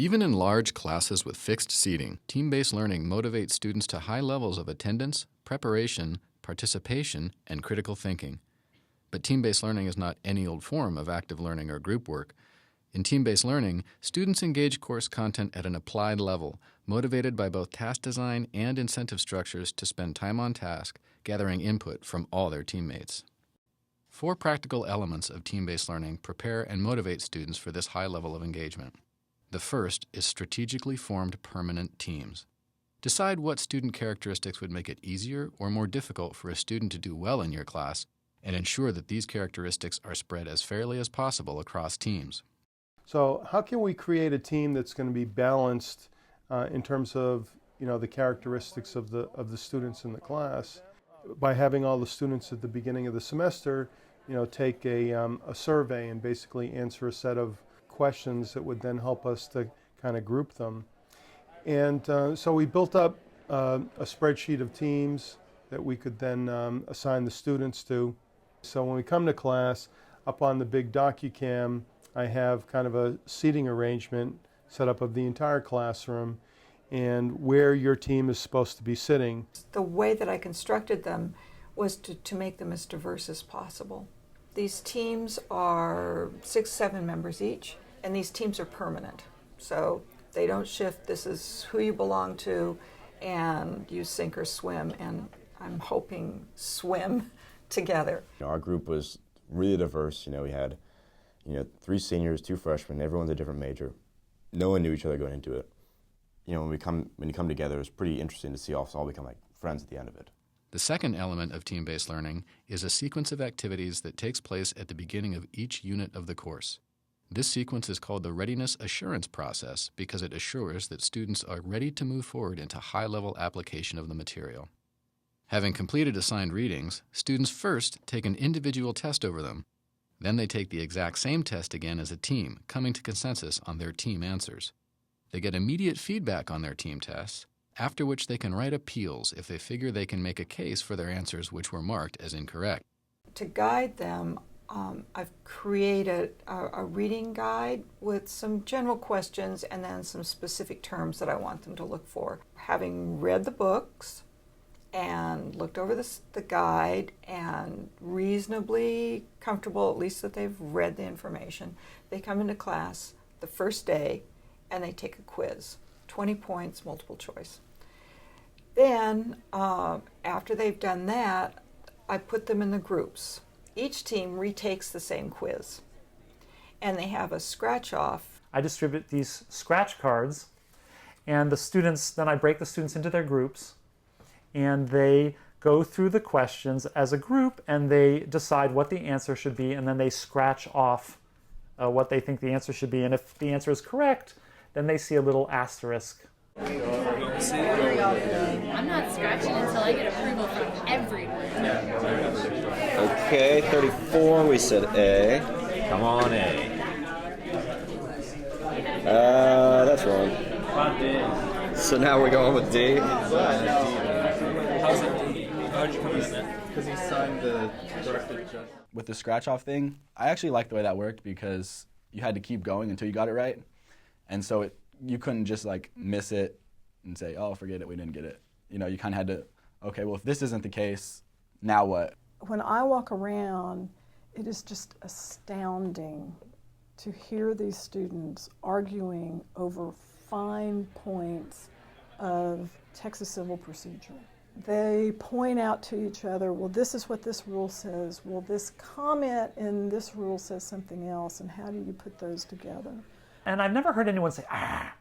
Even in large classes with fixed seating, team-based learning motivates students to high levels of attendance, preparation, participation, and critical thinking. But team-based learning is not any old form of active learning or group work. In team-based learning, students engage course content at an applied level, motivated by both task design and incentive structures to spend time on task, gathering input from all their teammates. 4 practical elements of team-based learning prepare and motivate students for this high level of engagement. The first is strategically formed permanent teams. Decide what student characteristics would make it easier or more difficult for a student to do well in your class, and ensure that these characteristics are spread as fairly as possible across teams. So how can we create a team that's going to be balanced in terms of the characteristics of the students in the class? By having all the students at the beginning of the semester take a survey and basically answer a set of questions that would then help us to kind of group them. And so we built up a spreadsheet of teams that we could then assign the students to. So when we come to class, up on the big DocuCam, I have kind of a seating arrangement set up of the entire classroom and where your team is supposed to be sitting. The way that I constructed them was to make them as diverse as possible. These teams are 6-7 members each, and these teams are permanent. So they don't shift. This is who you belong to, and you sink or swim, and I'm hoping swim together. Our group was really diverse. We had 3 seniors, 2 freshmen, everyone's a different major. No one knew each other going into it. When you come together, it's pretty interesting to see us all become like friends at the end of it. The second element of team-based learning is a sequence of activities that takes place at the beginning of each unit of the course. This sequence is called the Readiness Assurance process because it assures that students are ready to move forward into high-level application of the material. Having completed assigned readings, students first take an individual test over them. Then they take the exact same test again as a team, coming to consensus on their team answers. They get immediate feedback on their team tests, after which they can write appeals if they figure they can make a case for their answers which were marked as incorrect. To guide them, I've created a reading guide with some general questions and then some specific terms that I want them to look for. Having read the books and looked over the guide and reasonably comfortable, at least that they've read the information, they come into class the first day and they take a quiz, 20 points, multiple choice. Then, after they've done that, I put them in the groups. Each team retakes the same quiz, and they have a scratch-off. I distribute these scratch cards, and then I break the students into their groups, and they go through the questions as a group, and they decide what the answer should be, and then they scratch off what they think the answer should be. And if the answer is correct, then they see a little asterisk. I'm not scratching until I get approval from everyone. Okay, 34, we said A. Come on, A. That's wrong. So now we're going with D. How's it D? How'd you come in that? Because he signed the corrected judge. With the scratch-off thing, I actually liked the way that worked because you had to keep going until you got it right. And so you couldn't just miss it and say, oh, forget it, we didn't get it. You kind of had to, okay, well, if this isn't the case, now what? When I walk around, it is just astounding to hear these students arguing over fine points of Texas civil procedure. They point out to each other, well, this is what this rule says. Well, this comment in this rule says something else, and how do you put those together? And I've never heard anyone say, I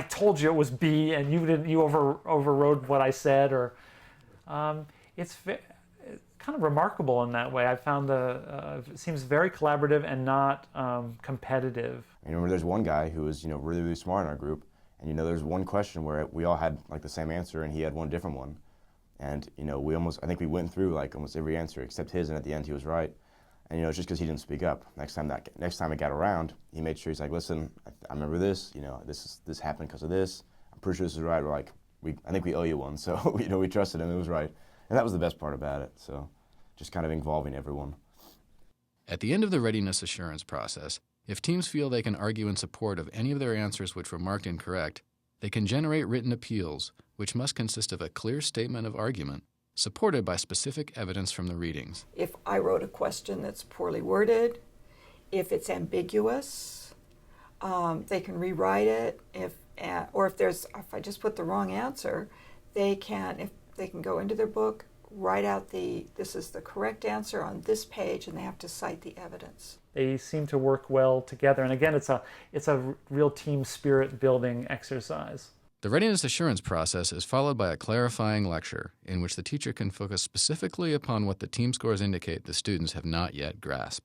told you it was B and you overrode what I said, or it's kind of remarkable in that way. I found it seems very collaborative and not competitive. I remember there's one guy who was really, really smart in our group, and there's one question where we all had the same answer and he had one different one. And I think we went through almost every answer except his, and at the end he was right. And it's just because he didn't speak up. Next time it got around, he made sure he's like, listen, I remember this. This happened because of this. I'm pretty sure this is right. We're like, I think we owe you one. So we trusted him. It was right, and that was the best part about it. So just kind of involving everyone. At the end of the readiness assurance process, If teams feel they can argue in support of any of their answers which were marked incorrect, they can generate written appeals, which must consist of a clear statement of argument, supported by specific evidence from the readings. If I wrote a question that's poorly worded, if it's ambiguous, they can rewrite it. If I just put the wrong answer, they can go into their book, write out this is the correct answer on this page, and they have to cite the evidence. They seem to work well together, and again, it's a real team spirit building exercise. The readiness assurance process is followed by a clarifying lecture in which the teacher can focus specifically upon what the team scores indicate the students have not yet grasped.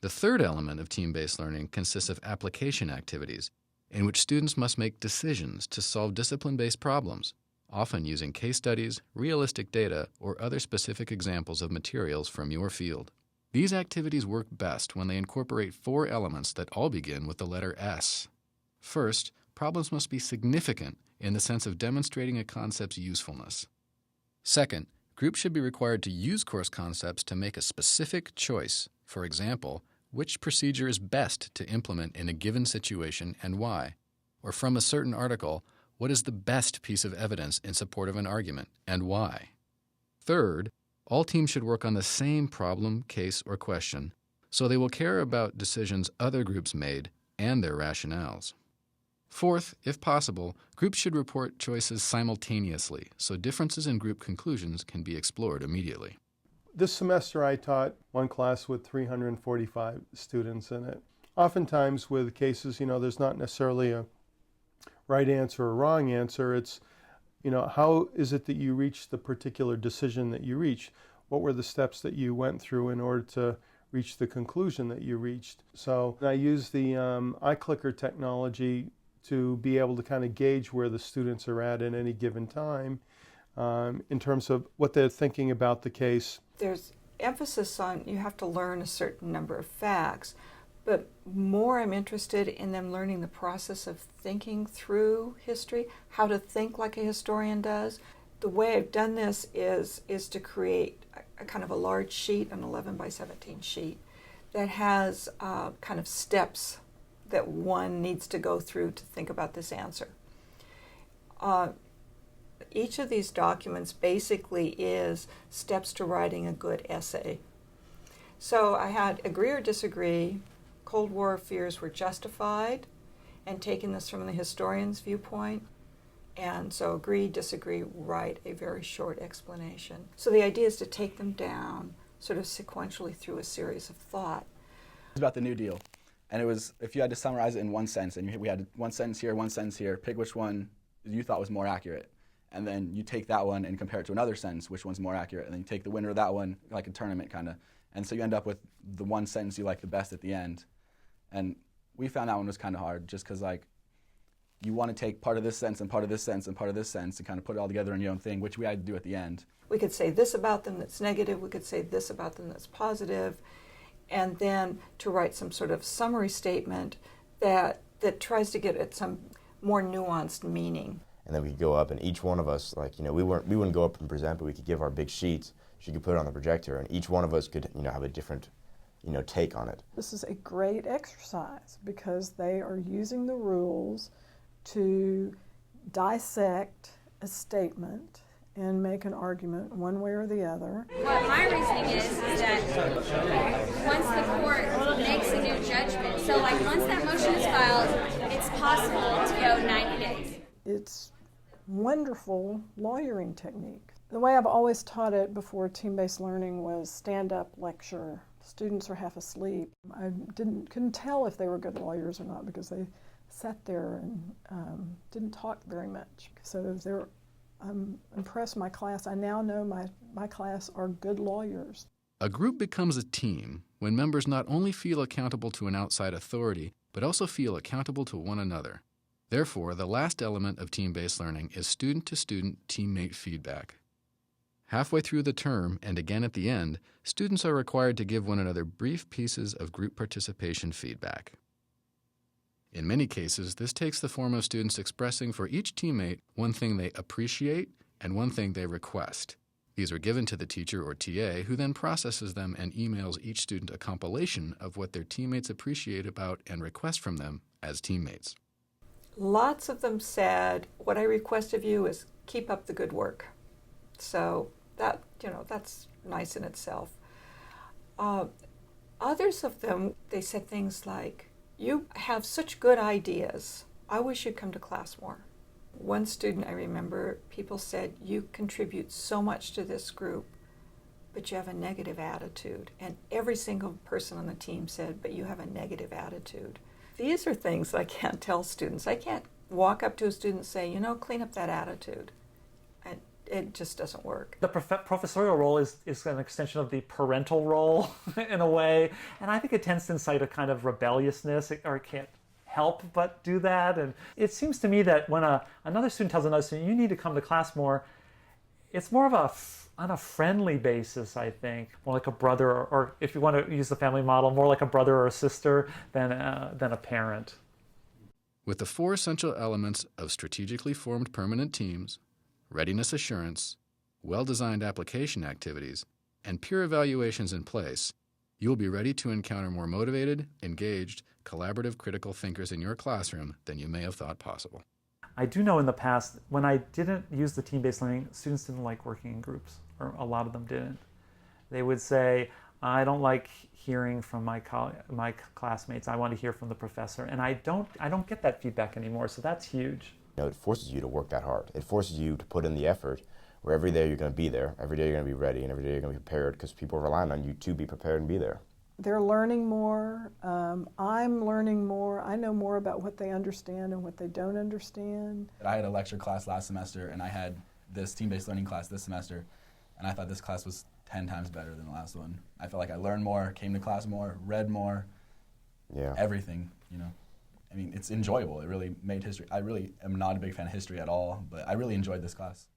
The third element of team-based learning consists of application activities, in which students must make decisions to solve discipline-based problems, often using case studies, realistic data, or other specific examples of materials from your field. These activities work best when they incorporate 4 elements that all begin with the letter S. First, problems must be significant in the sense of demonstrating a concept's usefulness. Second, groups should be required to use course concepts to make a specific choice. For example, which procedure is best to implement in a given situation and why? Or from a certain article, what is the best piece of evidence in support of an argument and why? Third, all teams should work on the same problem, case, or question, so they will care about decisions other groups made and their rationales. Fourth, if possible, groups should report choices simultaneously, so differences in group conclusions can be explored immediately. This semester I taught one class with 345 students in it. Oftentimes with cases, there's not necessarily a right answer or wrong answer. It's, how is it that you reached the particular decision that you reached? What were the steps that you went through in order to reach the conclusion that you reached? So I use the iClicker technology to be able to kind of gauge where the students are at any given time in terms of what they're thinking about the case. There's emphasis on you have to learn a certain number of facts, but more I'm interested in them learning the process of thinking through history, how to think like a historian does. The way I've done this is to create a kind of a large sheet, an 11 by 17 sheet, that has kind of steps that one needs to go through to think about this answer. Each of these documents basically is steps to writing a good essay. So I had agree or disagree, Cold War fears were justified, and taking this from the historian's viewpoint. And so agree, disagree, write a very short explanation. So the idea is to take them down sort of sequentially through a series of thought. It's about the New Deal. And it was, if you had to summarize it in one sentence, and we had one sentence here, pick which one you thought was more accurate. And then you take that one and compare it to another sentence, which one's more accurate. And then you take the winner of that one, like a tournament kind of. And so you end up with the one sentence you like the best at the end. And we found that one was kind of hard just because, you want to take part of this sentence and part of this sentence and part of this sentence and kind of put it all together in your own thing, which we had to do at the end. We could say this about them that's negative. We could say this about them that's positive. And then to write some sort of summary statement that tries to get at some more nuanced meaning. And then we could go up, and each one of us, we wouldn't go up and present, but we could give our big sheets. She could put it on the projector, and each one of us could, have a different, take on it. This is a great exercise because they are using the rules to dissect a statement and make an argument one way or the other. What my reasoning is that once the court makes a new judgment, so once that motion is filed, it's possible to go 90 days. It's wonderful lawyering technique. The way I've always taught it before team-based learning was stand-up lecture. Students are half asleep. I couldn't tell if they were good lawyers or not because they sat there and didn't talk very much. So I'm impressed with my class. I now know my class are good lawyers. A group becomes a team when members not only feel accountable to an outside authority, but also feel accountable to one another. Therefore, the last element of team-based learning is student-to-student teammate feedback. Halfway through the term, and again at the end, students are required to give one another brief pieces of group participation feedback. In many cases, this takes the form of students expressing for each teammate one thing they appreciate and one thing they request. These are given to the teacher or TA, who then processes them and emails each student a compilation of what their teammates appreciate about and request from them as teammates. Lots of them said, what I request of you is keep up the good work. So that, that's nice in itself. Others of them, they said things like, you have such good ideas. I wish you'd come to class more. One student I remember, people said, you contribute so much to this group, but you have a negative attitude. And every single person on the team said, but you have a negative attitude. These are things I can't tell students. I can't walk up to a student and say, clean up that attitude. And it just doesn't work. The professorial role is an extension of the parental role in a way. And I think it tends to incite a kind of rebelliousness, or it can't help but do that. And it seems to me that when another student tells another student, you need to come to class more, it's more of on a friendly basis, I think, more like a brother, or if you want to use the family model, more like a brother or a sister than a parent. With the 4 essential elements of strategically formed permanent teams, readiness assurance, well-designed application activities, and peer evaluations in place, you will be ready to encounter more motivated, engaged, collaborative critical thinkers in your classroom than you may have thought possible. I do know in the past, when I didn't use the team-based learning, students didn't like working in groups, or a lot of them didn't. They would say, I don't like hearing from my classmates. I want to hear from the professor. And I don't get that feedback anymore, so that's huge. It forces you to work that hard. It forces you to put in the effort, where every day you're going to be there, every day you're going to be ready, and every day you're going to be prepared, because people are relying on you to be prepared and be there. They're learning more. I'm learning more. I know more about what they understand and what they don't understand. I had a lecture class last semester, and I had this team-based learning class this semester, and I thought this class was 10 times better than the last one. I felt like I learned more, came to class more, read more, everything, I mean, it's enjoyable. It really made history. I really am not a big fan of history at all, but I really enjoyed this class.